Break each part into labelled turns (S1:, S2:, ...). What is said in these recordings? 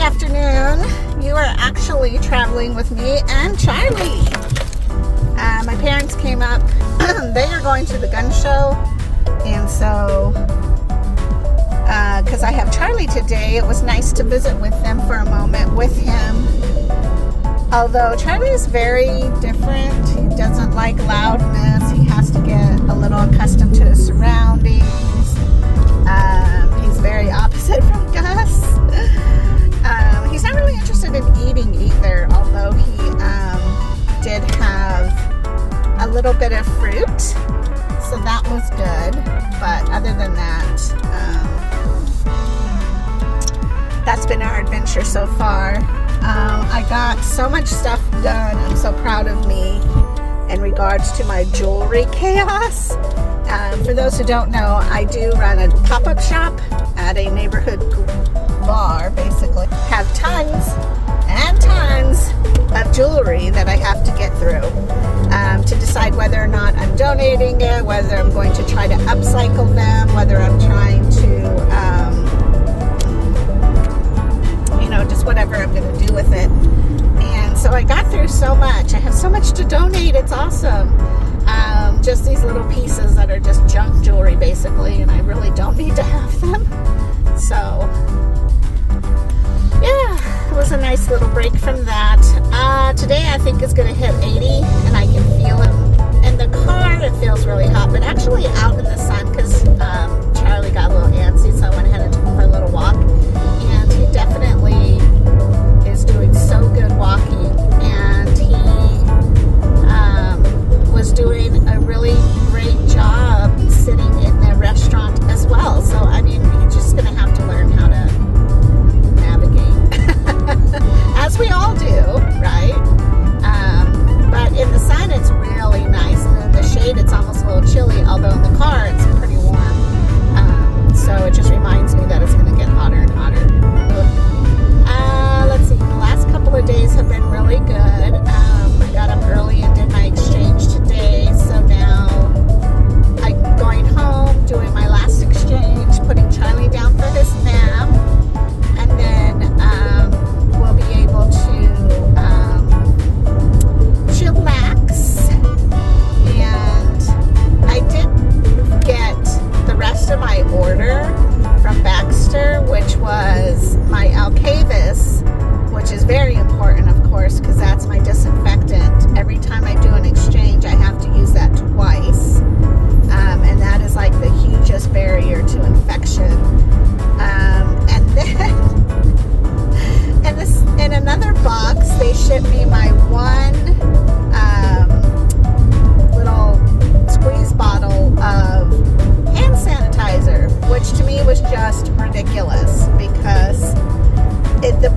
S1: afternoon. You are actually traveling with me and Charlie. My parents came up. They are going to the gun show, and so because I have Charlie today, it was nice to visit with them for a moment with him. Although Charlie is very different. He doesn't like loudness. He has to get a little accustomed to his surroundings. He's very opposite from Gus. He's not really interested in eating either, although he did have a little bit of fruit, so that was good. But other than that, that's been our adventure so far. I got so much stuff done. I'm so proud of me in regards to my jewelry chaos. For those who don't know, I do run a pop-up shop at a neighborhood bar, basically. Have tons and tons of jewelry that I have to get through to decide whether or not I'm donating it, whether I'm going to try to upcycle them, whether I'm trying to, just whatever I'm going to do with it. And so I got through so much. I have so much to donate. It's awesome. Just these little pieces that are just junk jewelry, basically, and I really don't need to have them. So, yeah, it was a nice little break from that. Today I think is going to hit 80, and I can feel it in the car. It feels really hot, but actually out in the sun, because Charlie got a little antsy, so I went ahead and took him for a little walk. And he definitely is doing so good walking, and he was doing a really great job sitting in the restaurant as well. So, I mean, he's just going to have to learn how to navigate, as we all do, right? But in the sun, it's really nice, and in the shade, it's almost a little chilly, although in the car, it's pretty warm. So it just reminds me that it's going to get hotter and hotter. Let's see, the last couple of days have been really good. I got up early and did my exchange today, so now I'm going home, doing my last exchange, putting Charlie down for his nap, and then we'll be able to chillax. And I did get the rest of my order from Baxter, which was my Alcavis, which is very important, of course, because that's my disinfectant. Every time I do an exchange, I have to use that twice, and that is like the hugest barrier to infection. And then in another box, they shipped me my one little squeeze bottle of hand sanitizer, which to me was just ridiculous, because the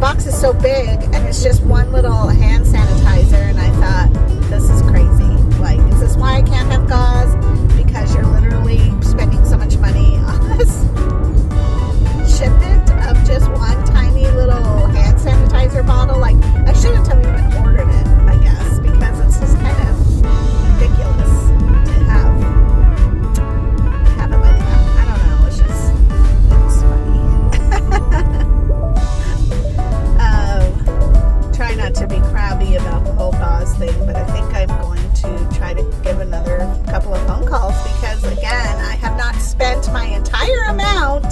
S1: box is so big, and it's just one little hand sanitizer, and I thought, this is crazy. Like, is this why I can't have gauze? Because you're literally spending so much money on this shipment of just one tiny little hand sanitizer bottle. Like, I shouldn't have even ordered it, I guess, because it's just kind of ridiculous to have it like that. I don't know, it's funny. Try not to be crabby about the whole gauze thing, but I think I'm going to try to give another couple of phone calls, because again, I have not spent my entire amount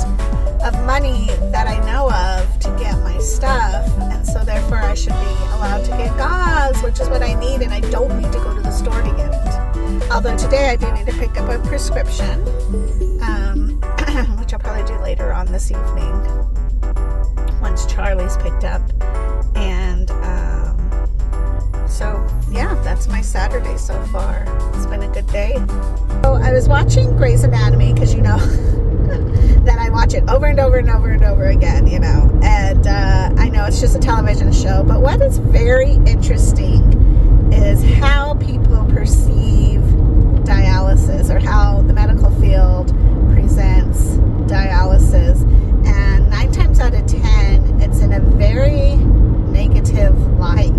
S1: of money that I know of to get my stuff, and so therefore I should be allowed to get gauze, which is what I need, and I don't need to go to the store to get it. Although today I do need to pick up a prescription, which I'll probably do later on this evening once Charlie's picked up. And so yeah, that's my Saturday so far. It's been a good day. So I was watching Grey's Anatomy, because you know that I watch it over and over and over and over again, and I know it's just a television show, but what is very interesting is how people perceive dialysis, or how the medical field presents dialysis, and 9 times out of 10 it's in a very negative light.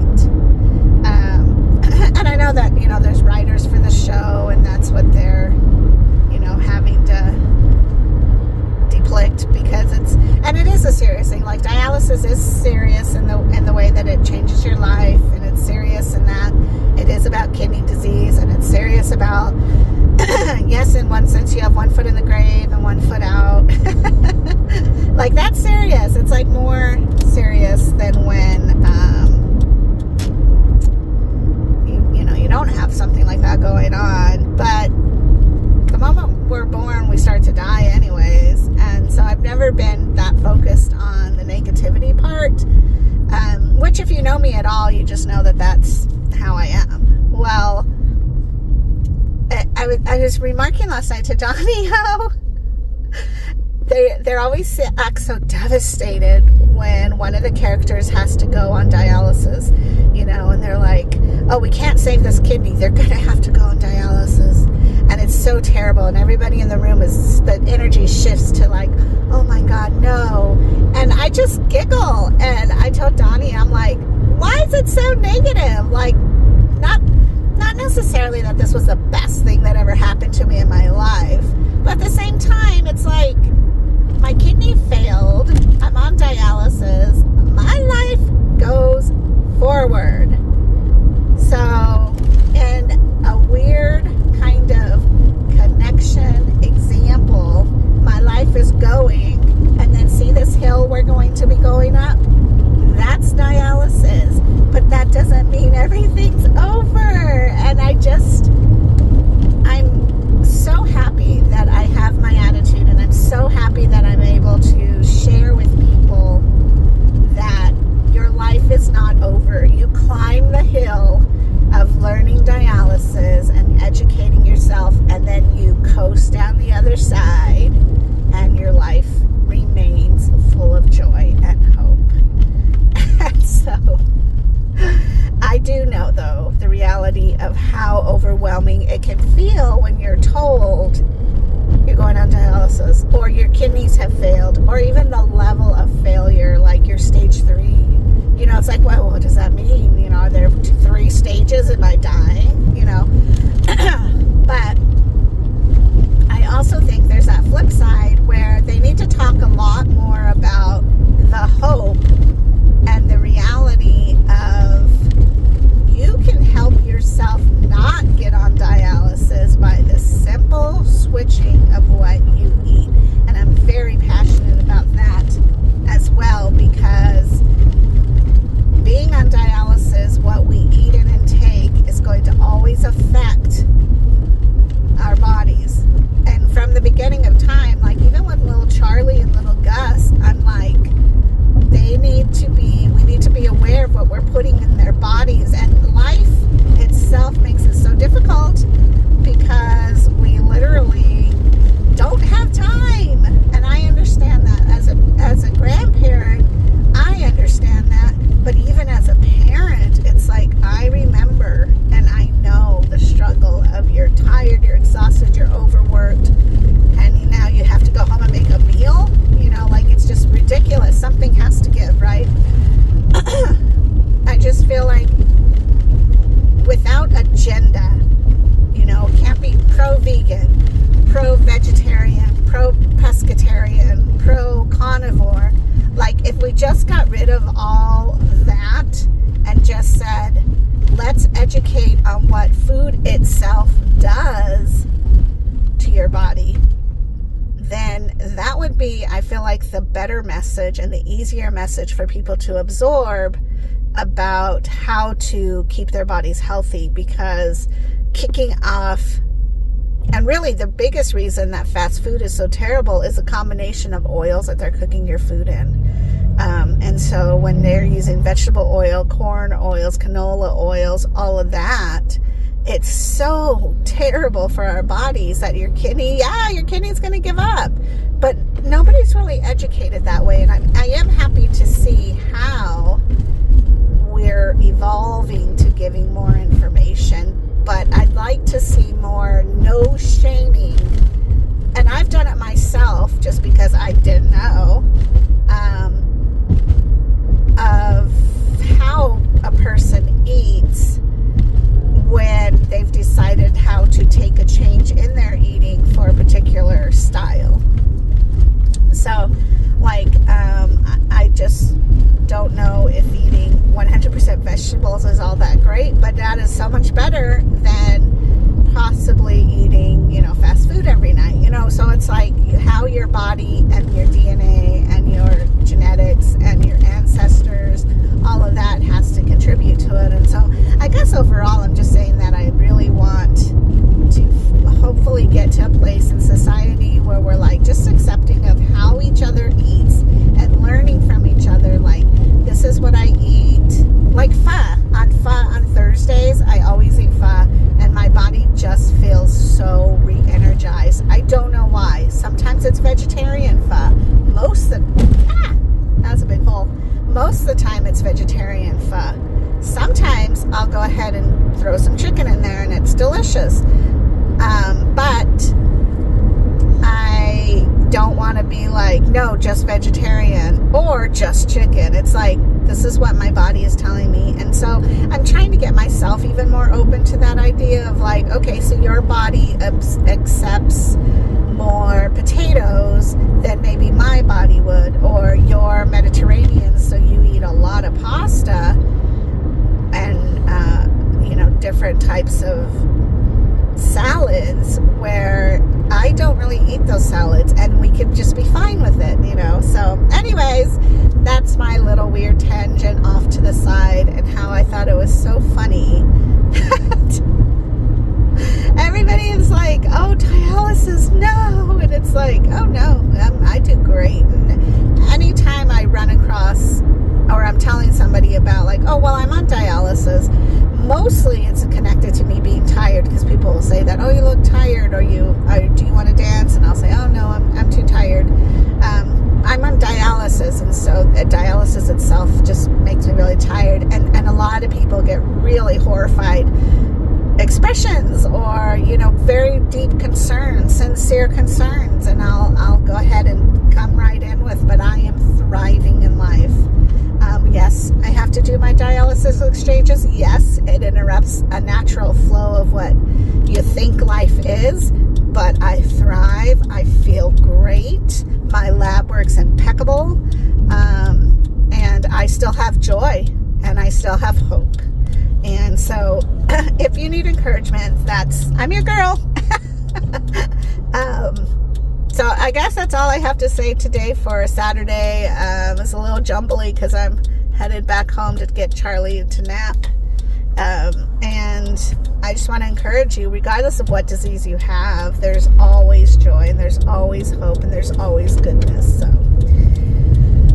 S1: And I know that, there's writers for the show, and that's what they're, having to depict, because it is a serious I was remarking last night to Donnie how they're always act so devastated when one of the characters has to go on dialysis, and they're like, oh, we can't save this kidney. They're going to have to go on dialysis. And it's so terrible. And everybody in the room the energy shifts to like, oh my God, no. And I just giggle. And I told Donnie, I'm like, why is it so negative? Like, not necessarily that this was the best thing that ever happened to me in my life. But at the same time, it's like, my kidney failed. I'm on dialysis. My life goes forward. So, in a weird kind of connection example, my life is going, and then see this hill we're going to be going up? That's dialysis. But that doesn't mean everything's over. And I'm so happy that I have my attitude, and I'm so happy that I'm able to share with people that your life is not over. You climb the hill of learning dialysis and educating yourself, and then you coast down the other side, and your life remains full of joy and hope. And so I do know, though, the reality of how overwhelming it can feel when you're told you're going on dialysis, or your kidneys have failed, or even the level of failure, like you're stage 3. It's like, well, what does that mean? Are there 3 stages? Am I dying? But I also think there's that flip side where they need to talk a lot more about the hope and the reality of you can help yourself not get on dialysis by the simple switching of what you eat. And I'm very passionate about that as well, because being on dialysis, what we eat and intake is going to always affect our bodies. And from the beginning of time, like even with little Charlie and little Gus, I'm like, we need to be aware of what we're putting in their bodies. And life itself makes it so difficult because we literally don't have time. And I understand that as a grandparent, I understand that. But even as a parent, it's like, I remember and I know the struggle of you're tired, you're exhausted, you're overworked, and now you have to go home and make a meal. Like, it's just ridiculous. Something has to give, right? I just feel like without agenda, it can't be pro-vegan, pro-vegetarian, pro-pescatarian, pro-carnivore. Like, if we just got rid of all that and just said, let's educate on what food itself does to your body, then that would be, I feel like, the better message and the easier message for people to absorb about how to keep their bodies healthy. Because kicking off, and really the biggest reason that fast food is so terrible is a combination of oils that they're cooking your food in. And so when they're using vegetable oil, corn oils, canola oils, all of that, it's so terrible for our bodies that your kidney's going to give up. But nobody's really educated that way. And I am happy to see how we're evolving to giving more information. But I'd like to see more no shaming. And I've done it myself just because I didn't know, of how a person eats when they've decided how to take a change in their eating for a particular style. So, like, I just don't know if eating 100% vegetables is all that great, but that is so much better than possibly eating, fast food every night, so it's like how your body and your DNA and your genetics and your ancestors, all of that has to contribute to it. And so I guess overall, I'm just saying that I really want to hopefully get to a place in society where we're like just accepting of how each other eats and learning from each other. Like, this is what I eat. Like pho on Thursdays, I always eat pho, and my body just feels so vegetarian pho. That's a big hole. Most of the time it's vegetarian pho. Sometimes I'll go ahead and throw some chicken in there and it's delicious. But I don't want to be like, no, just vegetarian or just chicken. It's like, this is what my body is telling me. And so I'm trying to get myself even more open to that idea of like, okay, so your body accepts more potatoes than maybe my body would, or you're Mediterranean, so you eat a lot of pasta and different types of salads, where I don't really eat those salads, and we could just be fine with it, So anyways, that's my little weird tangent off to the side, and how I thought it was so funny that everybody is like, oh, dialysis, no. And it's like, oh no, I do great. And anytime I run across, or I'm telling somebody about like, oh, well, I'm on dialysis, mostly it's connected to me being tired, because people will say that, oh, you look tired, or do you want to dance? And I'll say, oh no, I'm too tired. I'm on dialysis, and so dialysis itself just makes me really tired. And a lot of people get really horrified expressions, or very deep concerns, sincere concerns, and I'll go ahead and come right in with, but I am thriving in life. Yes, I have to do my dialysis exchanges. Yes, it interrupts a natural flow of what you think life is, but I thrive. I feel great. My lab works impeccable, and I still have joy, and I still have hope. And so if you need encouragement, I'm your girl. So I guess that's all I have to say today for a Saturday. It's a little jumbly because I'm headed back home to get Charlie to nap. And I just want to encourage you, regardless of what disease you have, there's always joy, and there's always hope, and there's always goodness. So,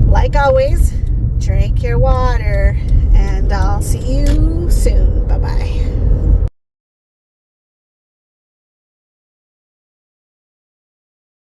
S1: like always, drink your water, and I'll see you soon. Bye-bye.